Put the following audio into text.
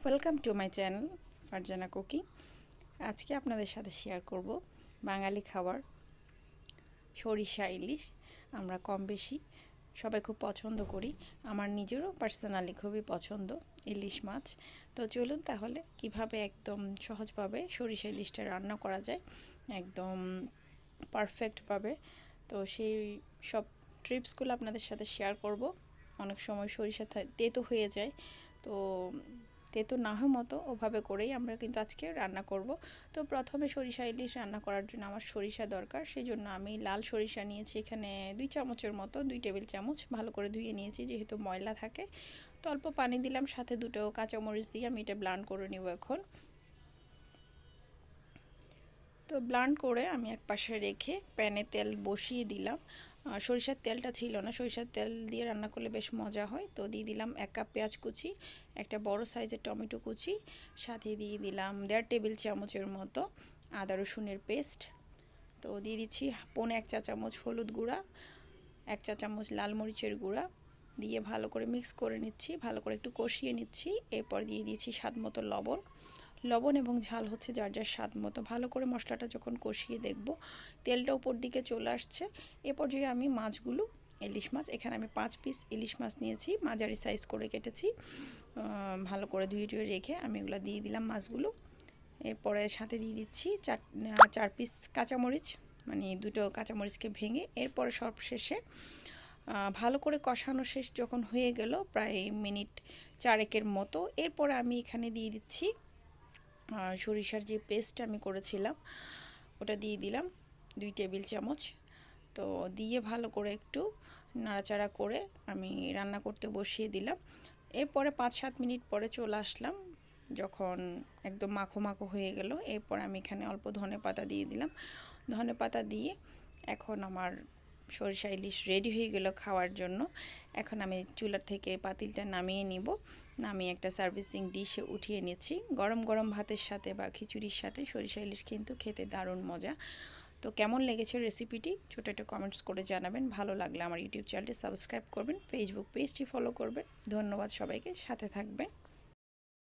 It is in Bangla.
Welcome to my channel Farzana cooking. আজকে আপনাদের সাথে শেয়ার করব বাঙালি খাবার সরিষা ইলিশ। আমরা কম বেশি সবাই খুব পছন্দ করি, আমার নিজেরও পার্সোনালি খুবই পছন্দ ইলিশ মাছ। তো চলুন তাহলে কিভাবে একদম সহজভাবে সরিষা ইলিশটা রান্না করা যায় একদম পারফেক্টভাবে। তো সেই সব ট্রিপসগুলো আপনাদের সাথে শেয়ার করব। অনেক সময় সরিষা তেতো হয়ে যায়, তো তেতো না হওয়ার মতো ওভাবে করেই আমরা কিন্তু আজকে রান্না করব। তো প্রথমে সরিষা ইলিশ রান্না করার জন্য আমার সরিষা দরকার, সেই জন্য আমি লাল সরিষা নিয়েছি এখানে 2 চামচের মতো, 2 টেবিল চামচ। ভালো করে ধুয়ে নিয়েছি যেহেতু ময়লা থাকে। তো অল্প পানি দিলাম, সাথে 2টো কাঁচামরিচ দিয়ে আমি এটা ব্লান্ড করে নেব এখন। তো ব্লান্ড করে আমি এক পাশে রেখে প্যানে তেল বসিয়ে দিলাম। সরিষার তেলটা ছিল না, সরিষার তেল দিয়ে রান্না করলে বেশ মজা হয়। তো দিয়ে দিলাম 1 কাপ পেঁয়াজ কুচি, একটা বড় সাইজের টমেটো কুচি, সাথে দিয়ে দিলাম 1.5 টেবিল চামচের মতো আদা রসুনের পেস্ট। তো দিয়ে দিচ্ছি 1.25 চা চামচ হলুদ গুঁড়া, 1 চা চামচ লাল মরিচের গুঁড়া দিয়ে ভালো করে মিক্স করে নিচ্ছি, ভালো করে একটু কষিয়ে নিচ্ছি। এরপর দিয়ে দিয়েছি স্বাদ মতো লবণ এবং ঝাল হচ্ছে যার যার স্বাদ মতো। ভালো করে মশলাটা যখন কষিয়ে দেখব তেলটা উপর দিকে চলে আসছে, এ পর্যায়ে আমি মাছগুলো, ইলিশ মাছ এখানে আমি 5 পিস ইলিশ মাছ নিয়েছি, মাঝারি সাইজ করে কেটেছি। ভালো করে ধুয়ে রেখে আমি এগুলো দিয়ে দিলাম মাছগুলো। এরপরে সাথে দিয়ে দিচ্ছি 4 পিস কাঁচামরিচ, মানে 2টো কাঁচামরিচকে ভেঙে। এরপরে সব শেষে ভালো করে কষানো শেষ যখন হয়ে গেল প্রায় মিনিট 4 মতো, এরপরে আমি এখানে দিয়ে দিচ্ছি সরিষার যে পেস্ট আমি করেছিলাম ওটা দিয়ে দিলাম 2 টেবিল চামচ। তো দিয়ে ভালো করে একটু নাড়াচাড়া করে আমি রান্না করতে বসিয়ে দিলাম। এরপরে 5-7 মিনিট পরে চলে আসলাম, যখন একদম মাখো মাখো হয়ে গেল। এরপর আমি এখানে অল্প ধনেপাতা দিয়ে দিলাম। ধনেপাতা দিয়ে এখন আমার সরিষা ইলিশ রেডি হয়ে গেল খাওয়ার জন্য। এখন আমি চুলা থেকে পাতিলটা নামিয়ে নিব, নামিয়ে একটা সার্ভিসিং ডিশে উঠিয়ে নিচ্ছি। গরম গরম ভাতের সাথে বা খিচুড়ির সাথে সরিষা ইলিশ কিন্তু খেতে দারুণ মজা। তো কেমন লেগেছে রেসিপিটি ছোটো একটা কমেন্টস করে জানাবেন। ভালো লাগলে আমার ইউটিউব চ্যানেলটি সাবস্ক্রাইব করবেন, ফেসবুক পেজটি ফলো করবেন। ধন্যবাদ সবাইকে, সাথে থাকবেন।